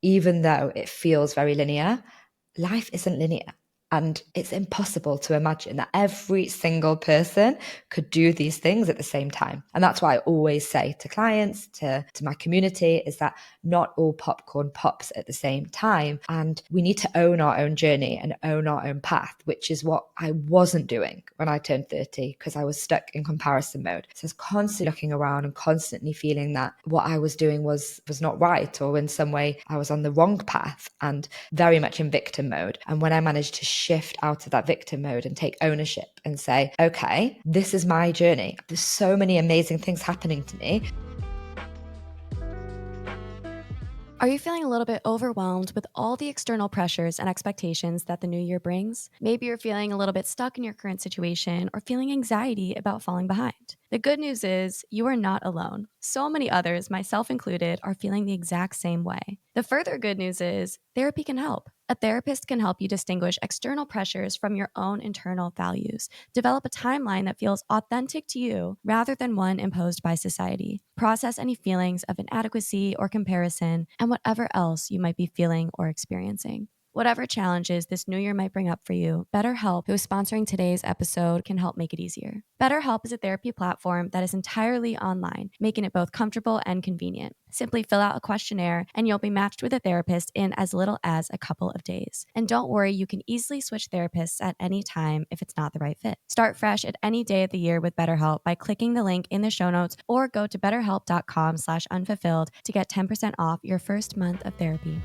even though it feels very linear, life isn't linear. And it's impossible to imagine that every single person could do these things at the same time. And that's why I always say to clients, to my community, is that not all popcorn pops at the same time. And we need to own our own journey and own our own path, which is what I wasn't doing when I turned 30, because I was stuck in comparison mode. So I was constantly looking around and constantly feeling that what I was doing was not right, or in some way I was on the wrong path and very much in victim mode. And when I managed to shift out of that victim mode and take ownership and say, okay, this is my journey. There's so many amazing things happening to me. Are you feeling a little bit overwhelmed with all the external pressures and expectations that the new year brings? Maybe you're feeling a little bit stuck in your current situation or feeling anxiety about falling behind. The good news is you are not alone. So many others, myself included, are feeling the exact same way. The further good news is therapy can help. A therapist can help you distinguish external pressures from your own internal values. Develop a timeline that feels authentic to you rather than one imposed by society. Process any feelings of inadequacy or comparison and whatever else you might be feeling or experiencing. Whatever challenges this new year might bring up for you, BetterHelp, who is sponsoring today's episode, can help make it easier. BetterHelp is a therapy platform that is entirely online, making it both comfortable and convenient. Simply fill out a questionnaire and you'll be matched with a therapist in as little as a couple of days. And don't worry, you can easily switch therapists at any time if it's not the right fit. Start fresh at any day of the year with BetterHelp by clicking the link in the show notes or go to betterhelp.com/unfulfilled to get 10% off your first month of therapy.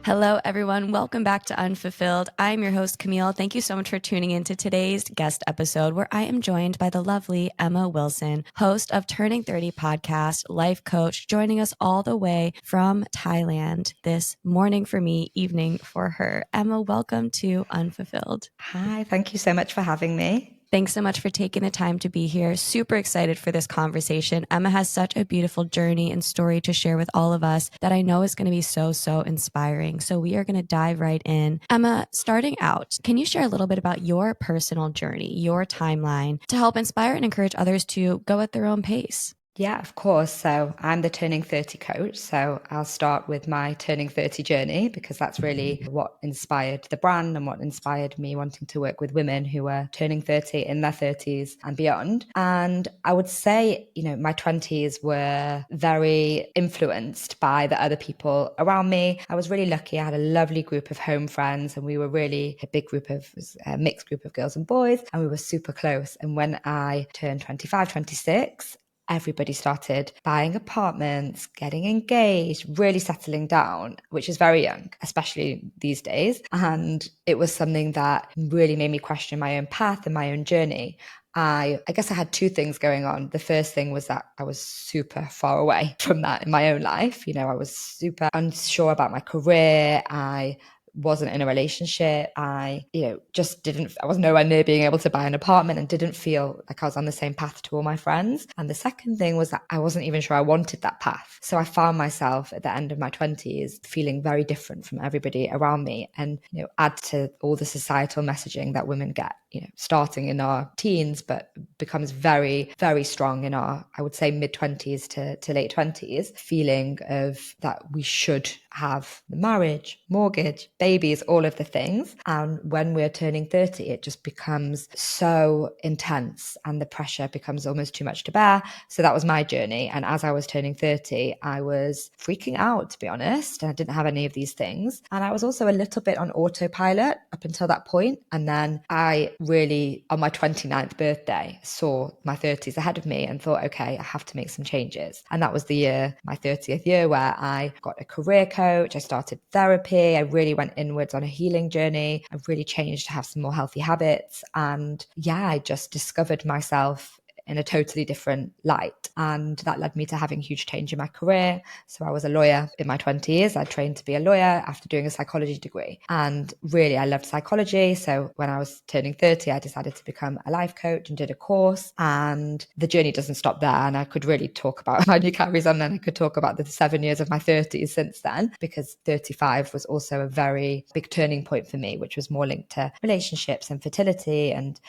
Hello, everyone. Welcome back to Unfulfilled. I'm your host, Camille. Thank you so much for tuning in to today's guest episode, where I am joined by the lovely Emma Wilson, host of Turning 30 podcast, life coach, joining us all the way from Thailand this morning for me, evening for her. Emma, welcome to Unfulfilled. Hi, thank you so much for having me. Thanks so much for taking the time to be here. Super excited for this conversation. Emma has such a beautiful journey and story to share with all of us that I know is going to be so inspiring. So we are going to dive right in. Emma, starting out, can you share a little bit about your personal journey, your timeline, to help inspire and encourage others to go at their own pace? Yeah, of course. So I'm the Turning 30 coach. So I'll start with my Turning 30 journey, because that's really what inspired the brand and what inspired me wanting to work with women who are turning 30 in their 30s and beyond. And I would say, my 20s were very influenced by the other people around me. I was really lucky. I had a lovely group of home friends, and we were really a big group of, a mixed group of girls and boys, and we were super close. And when I turned 25, 26, everybody started buying apartments, getting engaged, really settling down, which is very young, especially these days. And it was something that really made me question my own path and my own journey. I guess I had two things going on. The first thing was that I was super far away from that in my own life. I was super unsure about my career. I wasn't in a relationship. I was nowhere near being able to buy an apartment and didn't feel like I was on the same path to all my friends. And the second thing was that I wasn't even sure I wanted that path. So I found myself at the end of my 20s feeling very different from everybody around me. And, add to all the societal messaging that women get, starting in our teens, but becomes very, very strong in our, I would say, mid-20s to late 20s, feeling of that we should have the marriage, mortgage, babies, all of the things. And when we're turning 30, it just becomes so intense and the pressure becomes almost too much to bear. So that was my journey. And as I was turning 30, I was freaking out, to be honest. I didn't have any of these things. And I was also a little bit on autopilot up until that point. And then I really, on my 29th birthday, saw my 30s ahead of me and thought, okay, I have to make some changes. And that was the year, my 30th year, where I got a career coach. I started therapy. I really went inwards on a healing journey. I really changed to have some more healthy habits. And yeah, I just discovered myself in a totally different light. And that led me to having huge change in my career. So I was a lawyer in my 20s. I trained to be a lawyer after doing a psychology degree. And really, I loved psychology. So when I was turning 30, I decided to become a life coach and did a course. And the journey doesn't stop there. And I could really talk about my new carries on, and I could talk about the 7 years of my 30s since then, because 35 was also a very big turning point for me, which was more linked to relationships and fertility and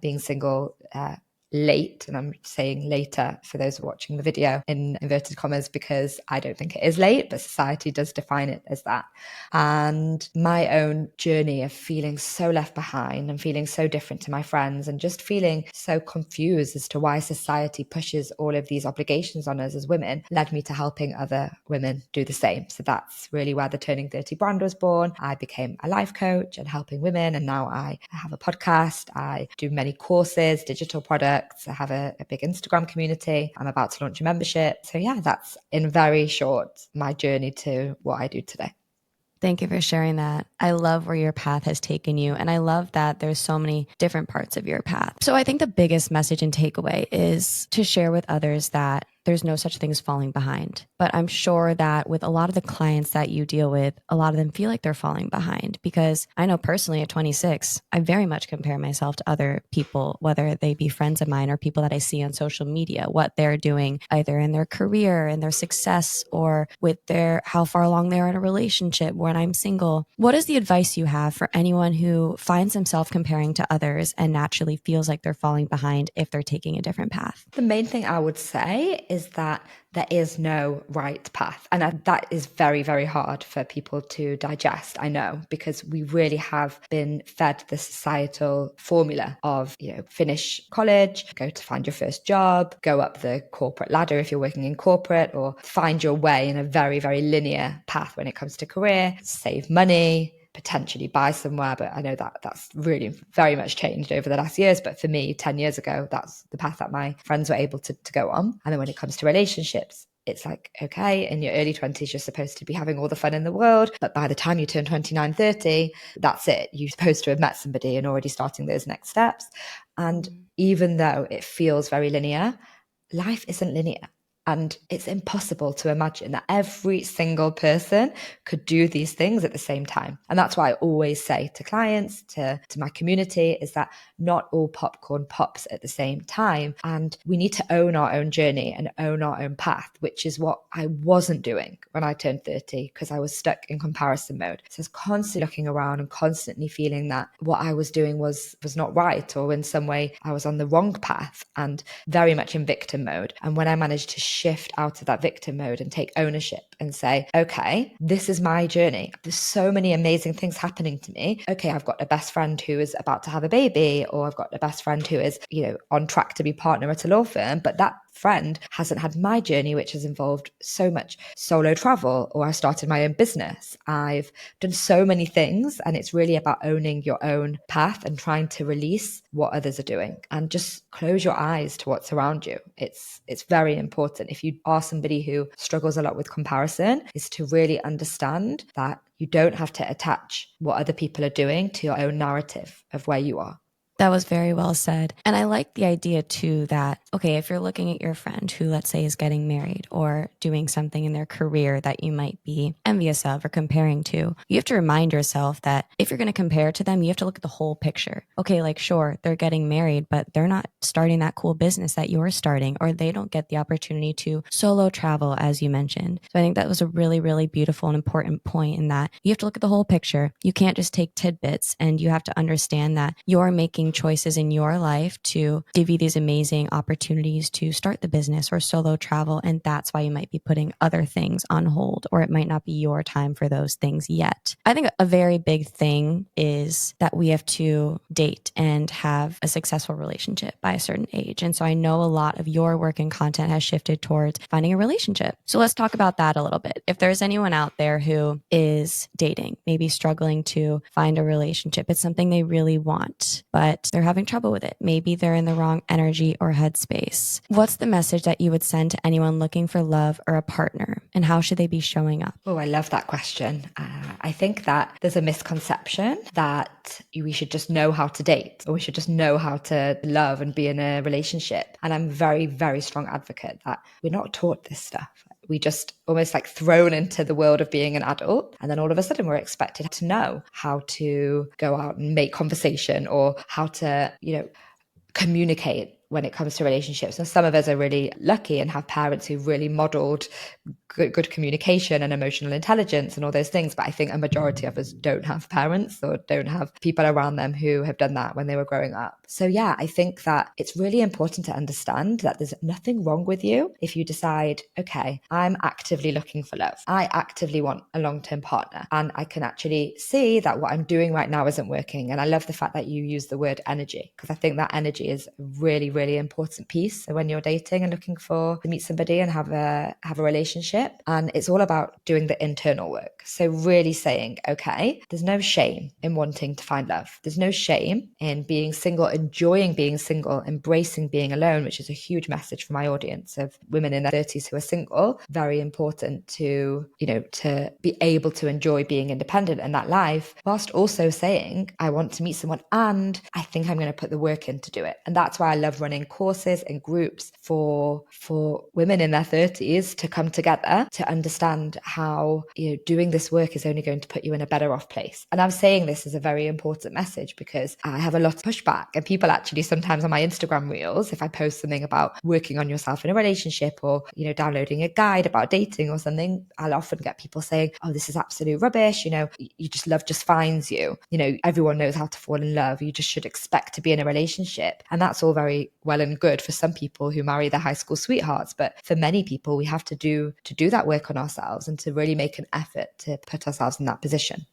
being single late. And I'm saying later for those watching the video in inverted commas, because I don't think it is late, but society does define it as that. And my own journey of feeling so left behind and feeling so different to my friends and just feeling so confused as to why society pushes all of these obligations on us as women led me to helping other women do the same. So that's really where the Turning 30 brand was born. I became a life coach and helping women. And now I have a podcast. I do many courses, digital products. I have a big Instagram community. I'm about to launch a membership. So yeah, that's in very short my journey to what I do today. Thank you for sharing that. I love where your path has taken you. And I love that there's so many different parts of your path. So I think the biggest message and takeaway is to share with others that there's no such thing as falling behind. But I'm sure that with a lot of the clients that you deal with, a lot of them feel like they're falling behind, because I know personally at 26, I very much compare myself to other people, whether they be friends of mine or people that I see on social media, what they're doing either in their career and their success or with their how far along they are in a relationship when I'm single. What is the advice you have for anyone who finds themselves comparing to others and naturally feels like they're falling behind if they're taking a different path? The main thing I would say is that there is no right path. And that is very, very hard for people to digest, I know, because we really have been fed the societal formula of, finish college, go to find your first job, go up the corporate ladder if you're working in corporate, or find your way in a very, very linear path when it comes to career, save money, potentially buy somewhere. But I know that that's really very much changed over the last years. But for me, 10 years ago, that's the path that my friends were able to go on. And then when it comes to relationships, it's like, okay, in your early 20s, you're supposed to be having all the fun in the world. But by the time you turn 29, 30, that's it. You're supposed to have met somebody and already starting those next steps. And even though it feels very linear, life isn't linear. And it's impossible to imagine that every single person could do these things at the same time. And that's why I always say to clients, to my community, is that not all popcorn pops at the same time. And we need to own our own journey and own our own path, which is what I wasn't doing when I turned 30, because I was stuck in comparison mode. So I was constantly looking around and constantly feeling that what I was doing was not right, or in some way I was on the wrong path and very much in victim mode. And when I managed to shift out of that victim mode and take ownership and say, okay, this is my journey. There's so many amazing things happening to me. Okay, I've got a best friend who is about to have a baby, or I've got a best friend who is, on track to be partner at a law firm, but that friend hasn't had my journey, which has involved so much solo travel, or I started my own business. I've done so many things, and it's really about owning your own path and trying to release what others are doing and just close your eyes to what's around you. It's very important. If you are somebody who struggles a lot with comparison, is to really understand that you don't have to attach what other people are doing to your own narrative of where you are. That was very well said. And I like the idea too that, okay, if you're looking at your friend who, let's say, is getting married or doing something in their career that you might be envious of or comparing to, you have to remind yourself that if you're going to compare to them, you have to look at the whole picture. Okay, like sure, they're getting married, but they're not starting that cool business that you're starting, or they don't get the opportunity to solo travel, as you mentioned. So I think that was a really, really beautiful and important point, in that you have to look at the whole picture. You can't just take tidbits, and you have to understand that you're making choices in your life to give you these amazing opportunities to start the business or solo travel. And that's why you might be putting other things on hold, or it might not be your time for those things yet. I think a very big thing is that we have to date and have a successful relationship by a certain age. And so I know a lot of your work and content has shifted towards finding a relationship. So let's talk about that a little bit. If there's anyone out there who is dating, maybe struggling to find a relationship, it's something they really want, but they're having trouble with it. Maybe they're in the wrong energy or headspace. What's the message that you would send to anyone looking for love or a partner, and how should they be showing up? Oh, I love that question. I think that there's a misconception that we should just know how to date, or we should just know how to love and be in a relationship. And I'm very, very strong advocate that we're not taught this stuff. We just almost like thrown into the world of being an adult. And then all of a sudden we're expected to know how to go out and make conversation, or how to, communicate when it comes to relationships. And some of us are really lucky and have parents who really modeled good communication and emotional intelligence and all those things. But I think a majority of us don't have parents or don't have people around them who have done that when they were growing up. So yeah, I think that it's really important to understand that there's nothing wrong with you if you decide, okay, I'm actively looking for love. I actively want a long-term partner, and I can actually see that what I'm doing right now isn't working. And I love the fact that you use the word energy, because I think that energy is a really, really important piece. So when you're dating and looking to meet somebody and have a relationship, and it's all about doing the internal work. So really saying, okay, there's no shame in wanting to find love. There's no shame in being single, enjoying being single, embracing being alone, which is a huge message for my audience of women in their 30s who are single. Very important to, to be able to enjoy being independent in that life, whilst also saying, I want to meet someone and I think I'm going to put the work in to do it. And that's why I love running courses and groups for women in their 30s to come together to understand how, doing this work is only going to put you in a better off place. And I'm saying this as a very important message because I have a lot of pushback, and people actually sometimes on my Instagram reels, if I post something about working on yourself in a relationship or, downloading a guide about dating or something, I'll often get people saying, oh, this is absolute rubbish. Love just finds you. Everyone knows how to fall in love. You just should expect to be in a relationship. And that's all very well and good for some people who marry their high school sweethearts. But for many people, we have to do that work on ourselves and to really make an effort to put ourselves in that position.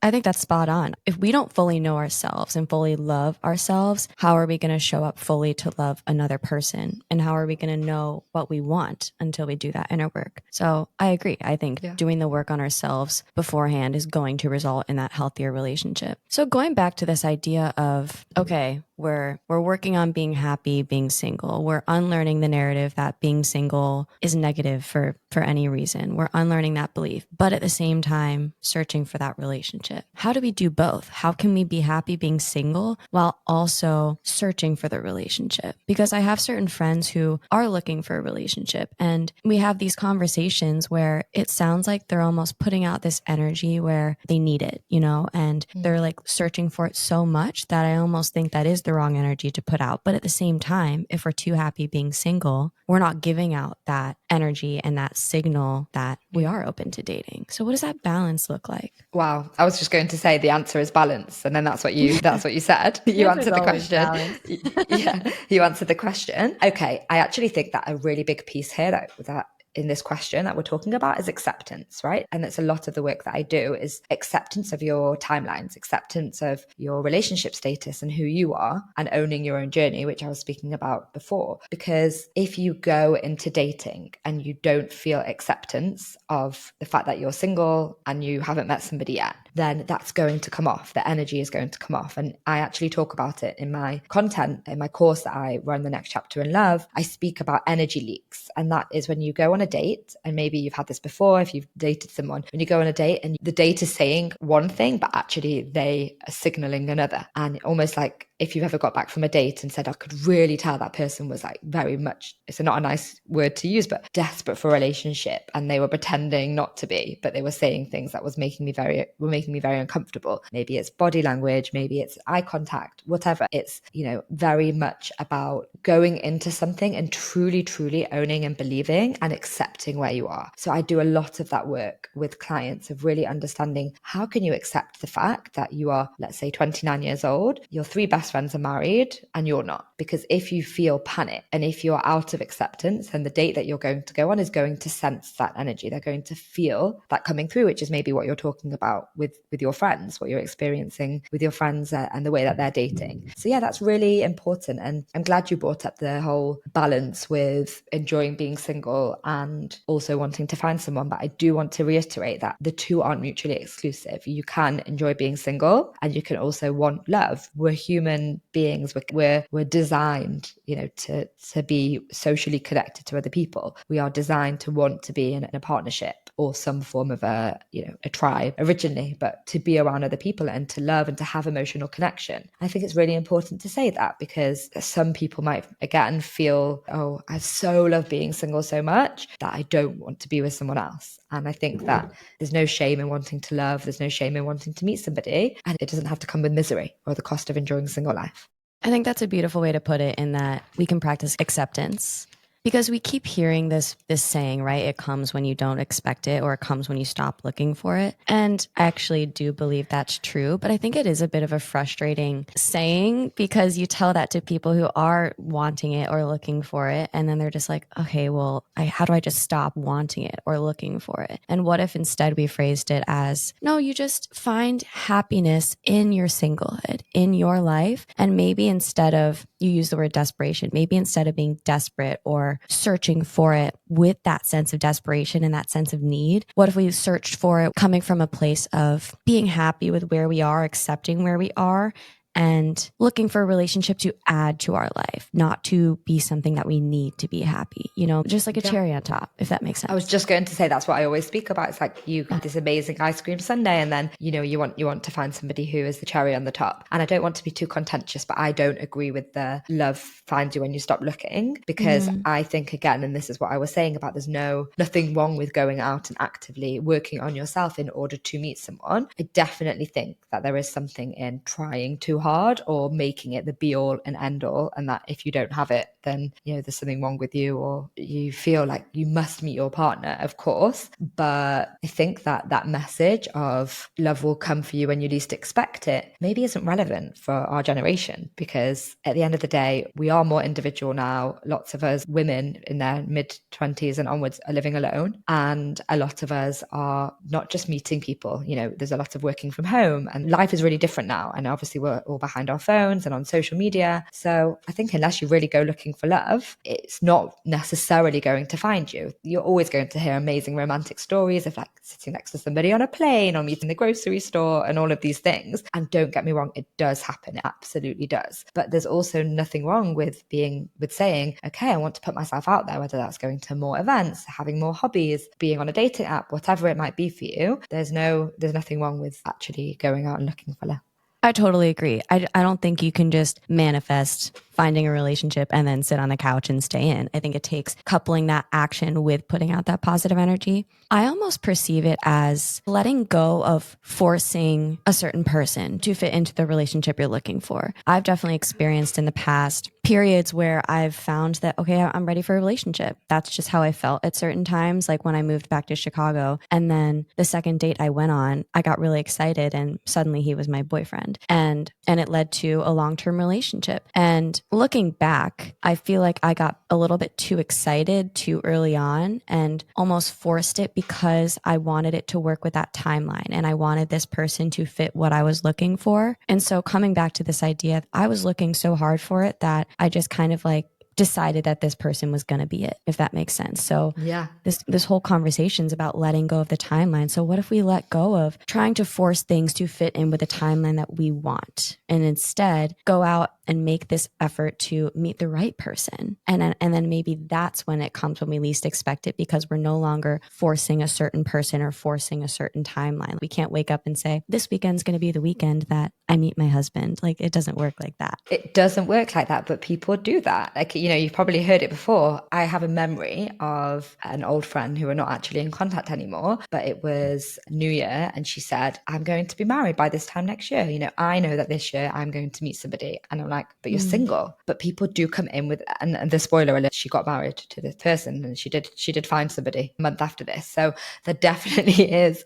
I think that's spot on. If we don't fully know ourselves and fully love ourselves, how are we going to show up fully to love another person? And how are we going to know what we want until we do that inner work? So I agree. I think doing the work on ourselves beforehand is going to result in that healthier relationship. So going back to this idea of, okay, we're working on being happy, being single. We're unlearning the narrative that being single is negative for any reason. We're unlearning that belief, but at the same time, searching for that relationship. How do we do both? How can we be happy being single while also searching for the relationship? Because I have certain friends who are looking for a relationship, and we have these conversations where it sounds like they're almost putting out this energy where they need it, and they're like searching for it so much that I almost think that is the wrong energy to put out. But at the same time, if we're too happy being single, we're not giving out that energy and that signal that we are open to dating. So what does that balance look like? Wow. I was just going to say the answer is balance. And then that's what you said. You answered the question. Yeah, you answered the question. Okay. I actually think that a really big piece here that in this question that we're talking about is acceptance, right? And that's a lot of the work that I do is acceptance of your timelines, acceptance of your relationship status and who you are, and owning your own journey, which I was speaking about before. Because if you go into dating and you don't feel acceptance of the fact that you're single and you haven't met somebody yet, then that's going to come off. The energy is going to come off. And I actually talk about it in my content, in my course that I run, The Next Chapter in Love. I speak about energy leaks. And that is when you go on a date, and maybe you've had this before, if you've dated someone, when you go on a date and the date is saying one thing, but actually they are signaling another. And almost like if you've ever got back from a date and said, I could really tell that person was like very much, it's not a nice word to use, but desperate for a relationship. And they were pretending not to be, but they were saying things that were making me very uncomfortable. Maybe it's body language, maybe it's eye contact, whatever. It's, very much about going into something and truly, truly owning and believing and accepting where you are. So I do a lot of that work with clients of really understanding, how can you accept the fact that you are, let's say, 29 years old, your three best friends are married and you're not? Because if you feel panic and if you're out of acceptance, then the date that you're going to go on is going to sense that energy. They're going to feel that coming through, which is maybe what you're talking about with your friends, what you're experiencing with your friends and the way that they're dating. So yeah, that's really important. And I'm glad you brought up the whole balance with enjoying being single and also wanting to find someone. But I do want to reiterate that the two aren't mutually exclusive. You can enjoy being single and you can also want love. We're human beings. We're designed, to be socially connected to other people. We are designed to want to be in a partnership or some form of a tribe originally, but to be around other people and to love and to have emotional connection. I think it's really important to say that, because some people might, again, feel, oh, I so love being single so much that I don't want to be with someone else. And I think that there's no shame in wanting to love. There's no shame in wanting to meet somebody. And it doesn't have to come with misery or the cost of enjoying single life. I think that's a beautiful way to put it, in that we can practice acceptance. Because we keep hearing this saying, right? It comes when you don't expect it, or it comes when you stop looking for it. And I actually do believe that's true. But I think it is a bit of a frustrating saying, because you tell that to people who are wanting it or looking for it. And then they're just like, okay, well, how do I just stop wanting it or looking for it? And what if instead we phrased it as, no, you just find happiness in your singlehood, in your life. And maybe instead of, you use the word desperation, maybe instead of being desperate or searching for it with that sense of desperation and that sense of need, what if we searched for it coming from a place of being happy with where we are, accepting where we are, and looking for a relationship to add to our life, not to be something that we need to be happy, just like a cherry on top, if that makes sense. I was just going to say, that's what I always speak about. It's like you have this amazing ice cream sundae, and then, you want to find somebody who is the cherry on the top. And I don't want to be too contentious, but I don't agree with the love finds you when you stop looking, because I think, again, and this is what I was saying about, there's nothing wrong with going out and actively working on yourself in order to meet someone. I definitely think that there is something in trying too hard or making it the be all and end all, and that if you don't have it, then there's something wrong with you, or you feel like you must meet your partner, of course. But I think that message of love will come for you when you least expect it maybe isn't relevant for our generation, because at the end of the day, we are more individual now. Lots of us women in their mid-20s and onwards are living alone, and a lot of us are not just meeting people. There's a lot of working from home, and life is really different now, and obviously we're all behind our phones and on social media. So I think unless you really go looking for love, it's not necessarily going to find you. You're always going to hear amazing romantic stories of like sitting next to somebody on a plane or meeting the grocery store and all of these things. And don't get me wrong, it does happen. It absolutely does. But there's also nothing wrong with saying, okay, I want to put myself out there, whether that's going to more events, having more hobbies, being on a dating app, whatever it might be for you. There's nothing wrong with actually going out and looking for love. I totally agree. I don't think you can just manifest finding a relationship and then sit on the couch and stay in. I think it takes coupling that action with putting out that positive energy. I almost perceive it as letting go of forcing a certain person to fit into the relationship you're looking for. I've definitely experienced in the past periods where I've found that, okay, I'm ready for a relationship. That's just how I felt at certain times. Like when I moved back to Chicago, and then the second date I went on, I got really excited and suddenly he was my boyfriend. And it led to a long-term relationship. And looking back, I feel like I got a little bit too excited too early on and almost forced it because I wanted it to work with that timeline and I wanted this person to fit what I was looking for. And so coming back to this idea, I was looking so hard for it that I just kind of like decided that this person was going to be it, if that makes sense. So yeah, this whole conversation is about letting go of the timeline. So what if we let go of trying to force things to fit in with the timeline that we want, and instead go out and make this effort to meet the right person? And then maybe that's when it comes when we least expect it, because we're no longer forcing a certain person or forcing a certain timeline. We can't wake up and say, this weekend's going to be the weekend that I meet my husband. Like, it doesn't work like that. It doesn't work like that, but people do that. Like, you've probably heard it before. I have a memory of an old friend who we're not actually in contact anymore, but it was New Year and she said, I'm going to be married by this time next year. I know that this year I'm going to meet somebody. And I'm like, but you're single. But people do come in with, and the spoiler alert, she got married to this person and she did find somebody a month after this. So there definitely is,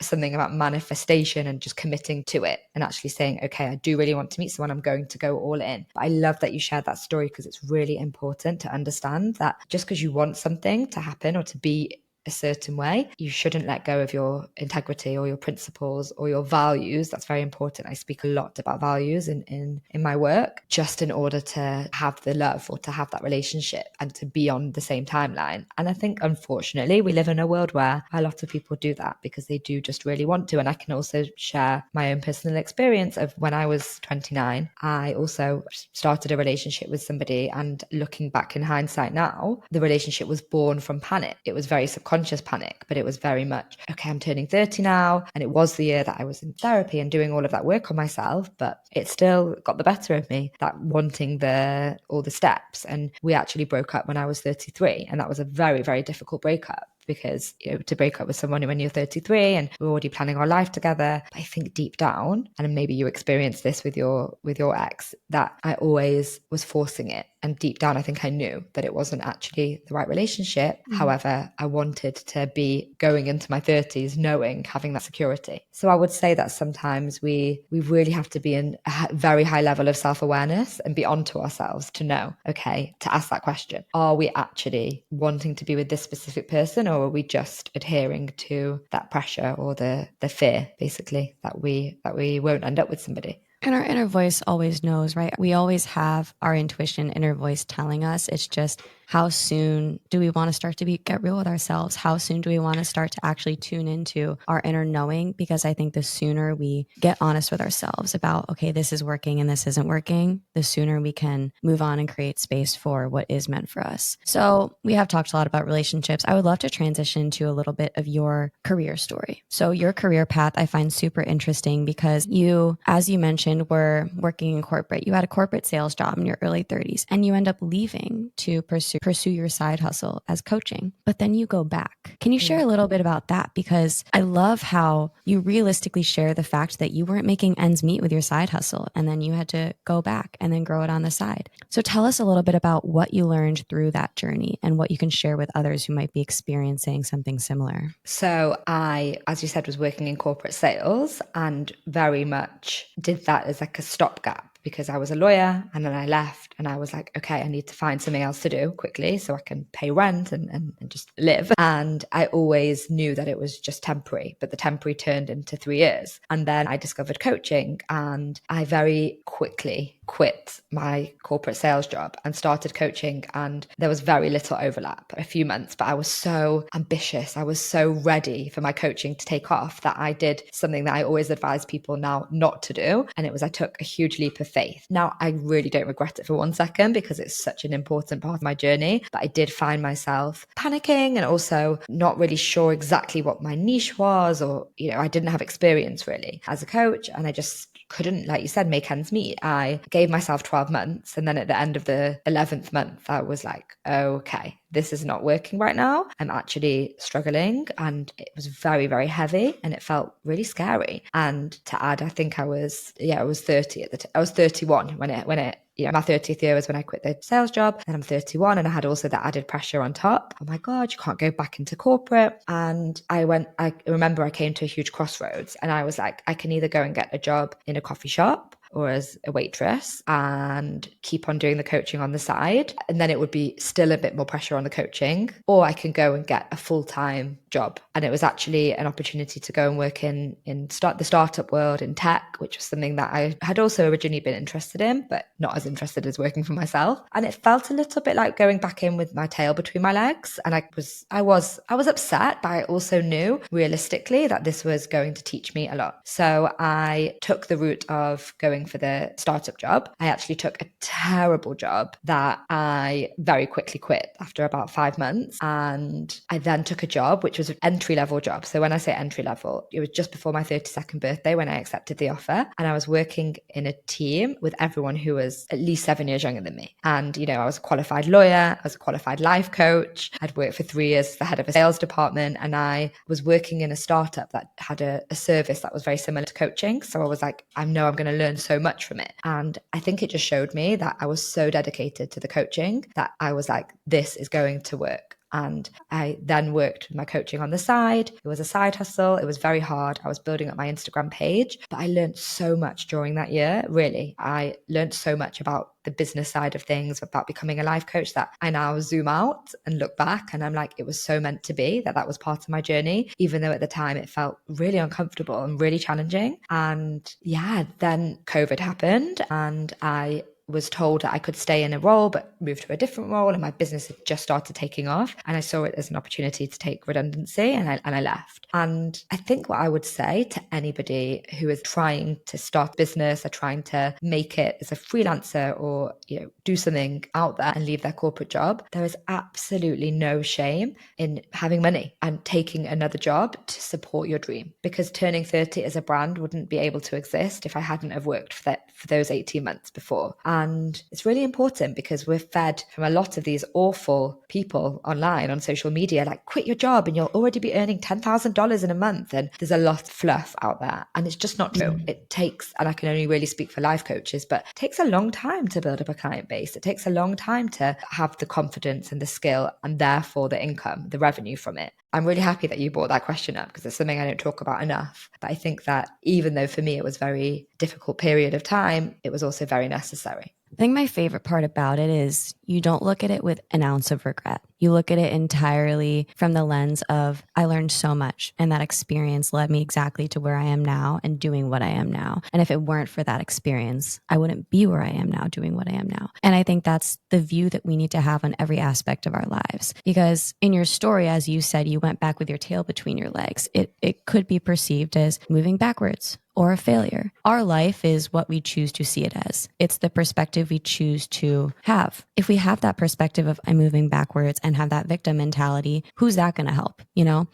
something about manifestation and just committing to it and actually saying, okay, I do really want to meet someone, I'm going to go all in. But I love that you shared that story, because it's really important to understand that just because you want something to happen or to be a certain way, you shouldn't let go of your integrity or your principles or your values. That's very important. I speak a lot about values in my work, just in order to have the love or to have that relationship and to be on the same timeline. And I think, unfortunately, we live in a world where a lot of people do that because they do just really want to. And I can also share my own personal experience of when I was 29, I also started a relationship with somebody, and looking back in hindsight now, the relationship was born from panic. It was very subconscious panic, but it was very much, okay, I'm turning 30 now. And it was the year that I was in therapy and doing all of that work on myself, but it still got the better of me, that wanting all the steps. And we actually broke up when I was 33. And that was a very, very difficult breakup because, to break up with someone when you're 33 and we're already planning our life together. But I think deep down, and maybe you experienced this with your ex, that I always was forcing it. And deep down, I think I knew that it wasn't actually the right relationship. However, I wanted to be going into my 30s knowing, having that security. So I would say that sometimes we really have to be in a very high level of self-awareness and be onto ourselves to know, okay, to ask that question. Are we actually wanting to be with this specific person, or are we just adhering to that pressure or the fear, basically, that we won't end up with somebody? And our inner voice always knows, right? We always have our intuition, inner voice telling us. It's just, how soon do we want to start to get real with ourselves? How soon do we want to start to actually tune into our inner knowing? Because I think the sooner we get honest with ourselves about, okay, this is working and this isn't working, the sooner we can move on and create space for what is meant for us. So we have talked a lot about relationships. I would love to transition to a little bit of your career story. So your career path I find super interesting because you, as you mentioned, were working in corporate. You had a corporate sales job in your early 30s and you end up leaving to pursue your side hustle as coaching, but then you go back. Can you share a little bit about that? Because I love how you realistically share the fact that you weren't making ends meet with your side hustle and then you had to go back and then grow it on the side. So tell us a little bit about what you learned through that journey and what you can share with others who might be experiencing something similar. So I, as you said, was working in corporate sales and very much did that as like a stopgap, because I was a lawyer and then I left and I was like, okay, I need to find something else to do quickly so I can pay rent and just live. And I always knew that it was just temporary, but the temporary turned into 3 years. And then I discovered coaching and I very quickly quit my corporate sales job and started coaching. And there was very little overlap, a few months, but I was so ambitious. I was so ready for my coaching to take off that I did something that I always advise people now not to do. And it was, I took a huge leap of faith. Now, I really don't regret it for 1 second because it's such an important part of my journey, but I did find myself panicking and also not really sure exactly what my niche was, or, I didn't have experience really as a coach. And I just couldn't, like you said, make ends meet. I gave myself 12 months. And then at the end of the 11th month, I was like, okay, this is not working right now. I'm actually struggling. And it was very, very heavy and it felt really scary. And to add, I think I was 30 at the time. I was 31 when it my 30th year was when I quit the sales job, and I'm 31 and I had also that added pressure on top. Oh my God, you can't go back into corporate. And I remember I came to a huge crossroads and I was like, I can either go and get a job in a coffee shop or as a waitress and keep on doing the coaching on the side. And then it would be still a bit more pressure on the coaching, or I can go and get a full-time job. And it was actually an opportunity to go and work in the startup world in tech, which was something that I had also originally been interested in, but not as interested as working for myself. And it felt a little bit like going back in with my tail between my legs. And I was upset, but I also knew realistically that this was going to teach me a lot. So I took the route of going for the startup job. I actually took a terrible job that I very quickly quit after about 5 months. And I then took a job, which was an entry-level job. So when I say entry-level, it was just before my 32nd birthday when I accepted the offer. And I was working in a team with everyone who was at least 7 years younger than me. And, I was a qualified lawyer. I was a qualified life coach. I'd worked for 3 years as the head of a sales department. And I was working in a startup that had a service that was very similar to coaching. So I was like, I know I'm going to learn so much from it. And I think it just showed me that I was so dedicated to the coaching that I was like, this is going to work. And I then worked with my coaching on the side. It was a side hustle. It was very hard. I was building up my Instagram page, but I learned so much during that year. Really, I learned so much about the business side of things, about becoming a life coach, that I now zoom out and look back and I'm like, it was so meant to be that was part of my journey, even though at the time it felt really uncomfortable and really challenging. And then COVID happened and I was told that I could stay in a role but move to a different role, and my business had just started taking off and I saw it as an opportunity to take redundancy, and I left. And I think what I would say to anybody who is trying to start a business or trying to make it as a freelancer or do something out there and leave their corporate job, there is absolutely no shame in having money and taking another job to support your dream, because turning 30 as a brand wouldn't be able to exist if I hadn't have worked for those 18 months before. And it's really important because we're fed from a lot of these awful people online on social media, like quit your job and you'll already be earning $10,000 in a month. And there's a lot of fluff out there. And it's just not true. It takes, and I can only really speak for life coaches, but it takes a long time to build up a client base. It takes a long time to have the confidence and the skill and therefore the income, the revenue from it. I'm really happy that you brought that question up because it's something I don't talk about enough. But I think that even though for me it was a very difficult period of time, it was also very necessary. I think my favorite part about it is you don't look at it with an ounce of regret. You look at it entirely from the lens of, I learned so much and that experience led me exactly to where I am now and doing what I am now. And if it weren't for that experience, I wouldn't be where I am now doing what I am now. And I think that's the view that we need to have on every aspect of our lives. Because in your story, as you said, you went back with your tail between your legs. It could be perceived as moving backwards or a failure. Our life is what we choose to see it as. It's the perspective we choose to have. If we have that perspective of I'm moving backwards and have that victim mentality, who's that going to help,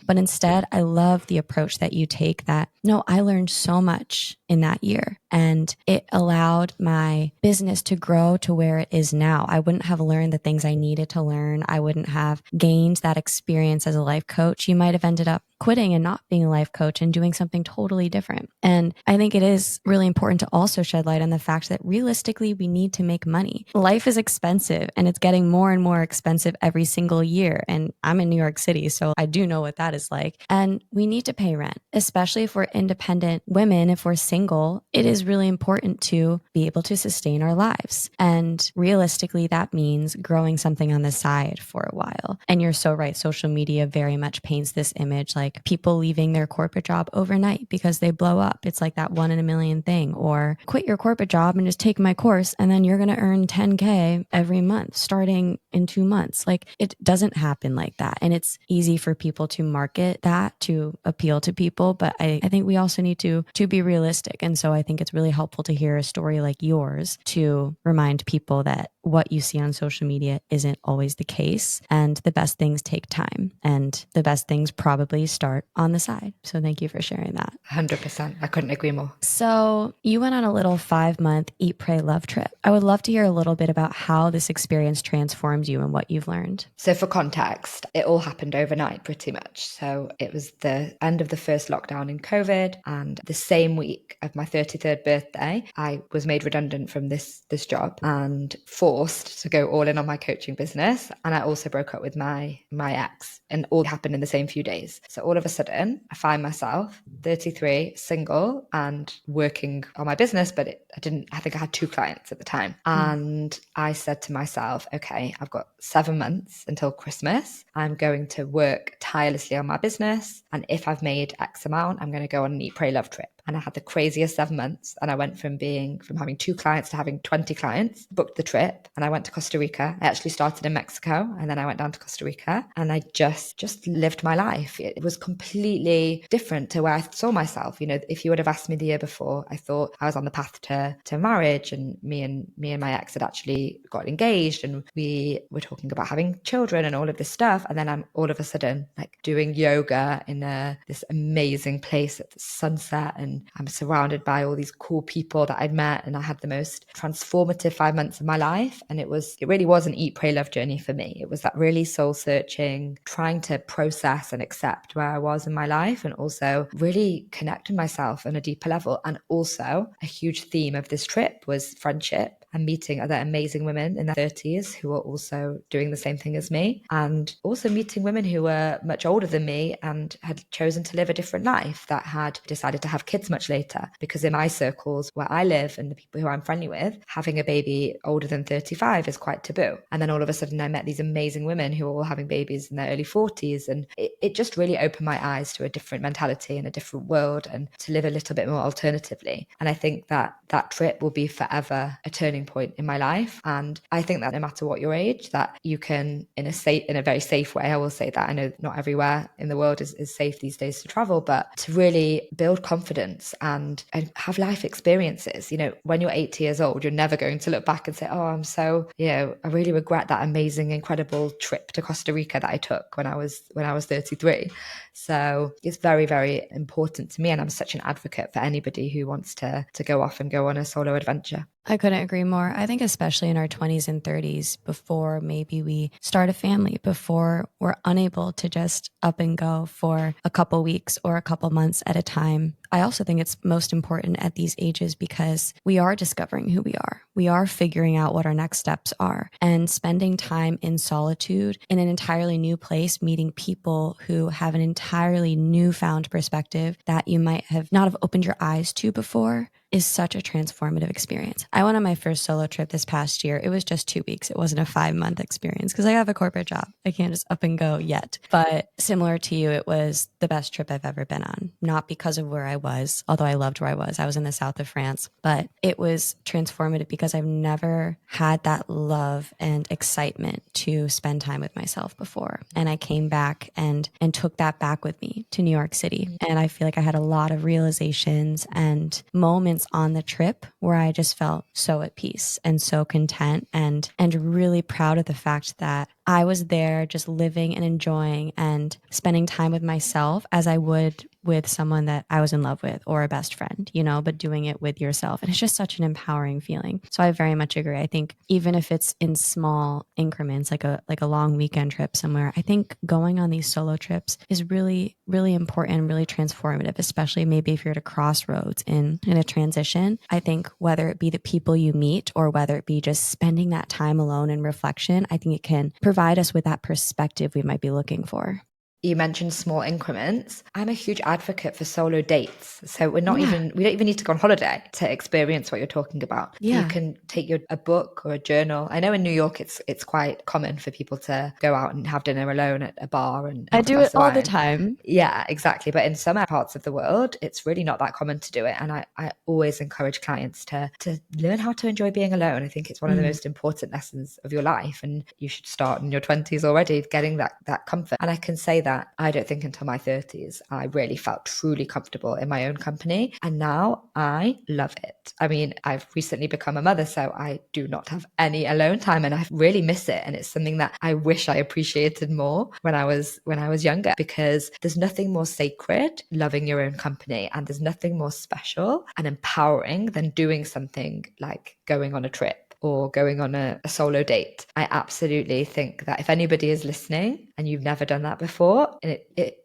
But instead, I love the approach that you take that, no, I learned so much in that year and it allowed my business to grow to where it is now. I wouldn't have learned the things I needed to learn. I wouldn't have gained that experience as a life coach. You might have ended up quitting and not being a life coach and doing something totally different. And I think it is really important to also shed light on the fact that realistically, we need to make money. Life is expensive and it's getting more and more expensive every single year. And I'm in New York City, so I do know what that is like. And we need to pay rent, especially if we're independent women, if we're single. It is really important to be able to sustain our lives. And realistically, that means growing something on the side for a while. And you're so right. Social media very much paints this image like people leaving their corporate job overnight because they blow up. It's like that 1 in a million thing, or quit your corporate job and just take my course and then you're going to earn 10K every month starting in 2 months. Like it doesn't happen like that. And it's easy for people to market that to appeal to people. But I think we also need to be realistic. And so I think it's really helpful to hear a story like yours to remind people that what you see on social media isn't always the case. And the best things take time and the best things probably start on the side. So thank you for sharing that. 100%. I couldn't agree more. So you went on a little 5-month Eat, Pray, Love trip. I would love to hear a little bit about how this experience transformed you and what you've learned. So for context, it all happened overnight pretty much. So it was the end of the first lockdown in COVID, and the same week of my 33rd birthday, I was made redundant from this job and forced to go all in on my coaching business. And I also broke up with my ex, and all happened in the same few days. So all of a sudden, I find myself 33, single and working on my business, but I think I had 2 clients at the time. And I said to myself, okay, I've got 7 months until Christmas. I'm going to work tirelessly on my business. And if I've made X amount, I'm going to go on an Eat, Pray, Love trip. And I had the craziest 7 months. And I went from having 2 clients to having 20 clients, booked the trip, and I went to Costa Rica. I actually started in Mexico and then I went down to Costa Rica and I just lived my life. It was completely different to where I saw myself. If you would have asked me the year before, I thought I was on the path to marriage, and me and my ex had actually got engaged and we were talking about having children and all of this stuff. And then I'm all of a sudden like doing yoga in this amazing place at the sunset, and I'm surrounded by all these cool people that I'd met, and I had the most transformative 5 months of my life. And it really was an Eat, Pray, Love journey for me. It was that really soul searching, trying to process and accept where I was in my life, and also really connect with myself on a deeper level. And also a huge theme of this trip was friendship and meeting other amazing women in their 30s who were also doing the same thing as me, and also meeting women who were much older than me and had chosen to live a different life, that had decided to have kids much later. Because in my circles where I live and the people who I'm friendly with, having a baby older than 35 is quite taboo. And then all of a sudden I met these amazing women who were all having babies in their early 40s, and it just really opened my eyes to a different mentality and a different world, and to live a little bit more alternatively. And I think that trip will be forever a turning point in my life. And I think that no matter what your age, that you can, in a very safe way, I will say that I know not everywhere in the world is safe these days to travel, but to really build confidence and have life experiences. When you're 80 years old, you're never going to look back and say, oh, I really regret that amazing, incredible trip to Costa Rica that I took when I was 33. So it's very, very important to me. And I'm such an advocate for anybody who wants to go off and go on a solo adventure. I couldn't agree more. I think especially in our 20s and 30s, before maybe we start a family, before we're unable to just up and go for a couple weeks or a couple months at a time. I also think it's most important at these ages because we are discovering who we are. We are figuring out what our next steps are, and spending time in solitude in an entirely new place, meeting people who have an entirely newfound perspective that you might have not have opened your eyes to before is such a transformative experience. I went on my first solo trip this past year. It was just 2 weeks. It wasn't a 5-month experience because I have a corporate job. I can't just up and go yet. But similar to you, it was the best trip I've ever been on. Not because of where I was, although I loved where I was. I was in the south of France, but it was transformative because I've never had that love and excitement to spend time with myself before. And I came back and took that back with me to New York City. And I feel like I had a lot of realizations and moments on the trip where I just felt so at peace and so content and really proud of the fact that I was there just living and enjoying and spending time with myself as I would with someone that I was in love with or a best friend, but doing it with yourself. And it's just such an empowering feeling. So I very much agree. I think even if it's in small increments, like a long weekend trip somewhere, I think going on these solo trips is really, really important and really transformative, especially maybe if you're at a crossroads in a transition. I think whether it be the people you meet or whether it be just spending that time alone in reflection, I think it can provide us with that perspective we might be looking for. You mentioned small increments. I'm a huge advocate for solo dates. So we don't even need to go on holiday to experience what you're talking about. Yeah. You can take a book or a journal. I know in New York, it's quite common for people to go out and have dinner alone at a bar. And I do it all the time. Yeah, exactly. But in some parts of the world, it's really not that common to do it. And I always encourage clients to learn how to enjoy being alone. I think it's one of the most important lessons of your life. And you should start in your 20s already, getting that comfort. And I can say that I don't think until my 30s, I really felt truly comfortable in my own company. And now I love it. I mean, I've recently become a mother, so I do not have any alone time and I really miss it. And it's something that I wish I appreciated more when I was younger, because there's nothing more sacred, loving your own company. And there's nothing more special and empowering than doing something like going on a trip or going on a solo date. I absolutely think that if anybody is listening and you've never done that before, and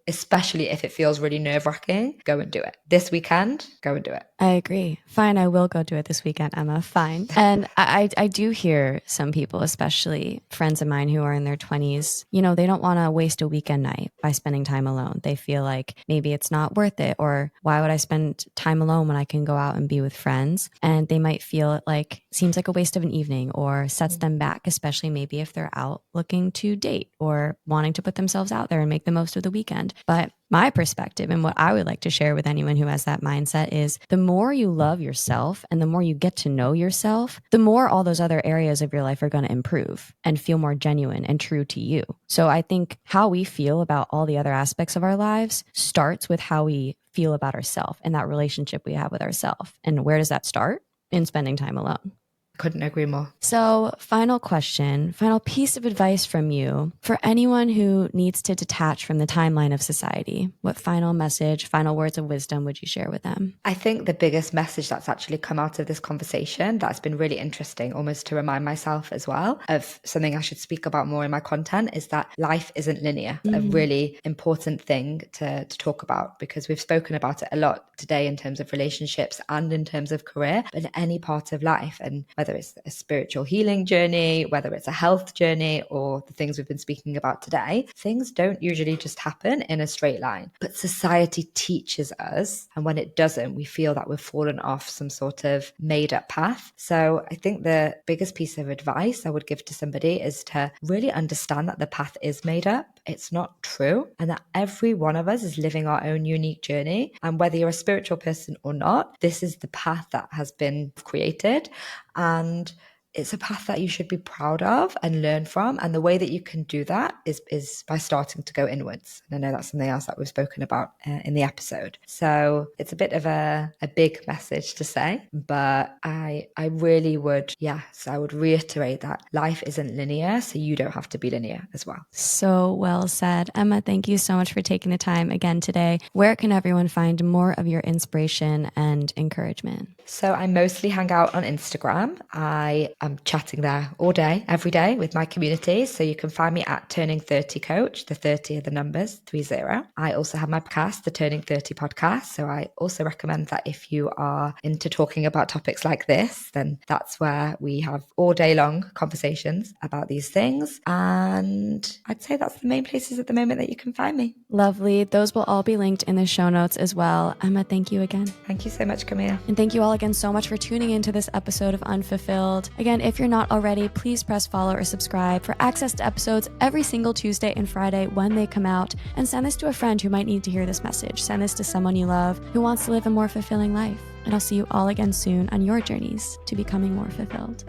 especially if it feels really nerve-wracking, go and do it. This weekend, go and do it. I agree. Fine, I will go do it this weekend, Emma. Fine. And I do hear some people, especially friends of mine who are in their 20s, they don't want to waste a weekend night by spending time alone. They feel like maybe it's not worth it, or why would I spend time alone when I can go out and be with friends? And they might feel it like seems like a waste of an evening or sets them back, especially maybe if they're out looking to date or wanting to put themselves out there and make the most of the weekend. But my perspective and what I would like to share with anyone who has that mindset is the more you love yourself and the more you get to know yourself, the more all those other areas of your life are going to improve and feel more genuine and true to you. So I think how we feel about all the other aspects of our lives starts with how we feel about ourselves and that relationship we have with ourselves. And where does that start? In spending time alone. Couldn't agree more. So, final question, final piece of advice from you for anyone who needs to detach from the timeline of society. What final message, final words of wisdom would you share with them? I think the biggest message that's actually come out of this conversation that's been really interesting, almost to remind myself as well of something I should speak about more in my content, is that life isn't linear. A really important thing to talk about, because we've spoken about it a lot today in terms of relationships and in terms of career, but in any part of life. And whether it's a spiritual healing journey, whether it's a health journey, or the things we've been speaking about today, things don't usually just happen in a straight line. But society teaches us, and when it doesn't, we feel that we've fallen off some sort of made up path. So I think the biggest piece of advice I would give to somebody is to really understand that the path is made up. It's not true, and that every one of us is living our own unique journey. And whether you're a spiritual person or not, this is the path that has been created. And it's a path that you should be proud of and learn from. And the way that you can do that is by starting to go inwards. And I know that's something else that we've spoken about in the episode. So it's a bit of a big message to say, but I really would, so I would reiterate that life isn't linear, so you don't have to be linear as well. So well said. Emma, thank you so much for taking the time again today. Where can everyone find more of your inspiration and encouragement? So I mostly hang out on Instagram. I am chatting there all day, every day with my community. So you can find me at Turning 30 Coach. The 30 are the numbers, 30. I also have my podcast, the Turning 30 podcast. So I also recommend that if you are into talking about topics like this, then that's where we have all day long conversations about these things. And I'd say that's the main places at the moment that you can find me. Lovely. Those will all be linked in the show notes as well. Emma, thank you again. Thank you so much, Camille. And thank you all again so much for tuning into this episode of Unfulfilled. Again, if you're not already, please press follow or subscribe for access to episodes every single Tuesday and Friday when they come out. And send this to a friend who might need to hear this message. Send this to someone you love who wants to live a more fulfilling life. And I'll see you all again soon on your journeys to becoming more fulfilled.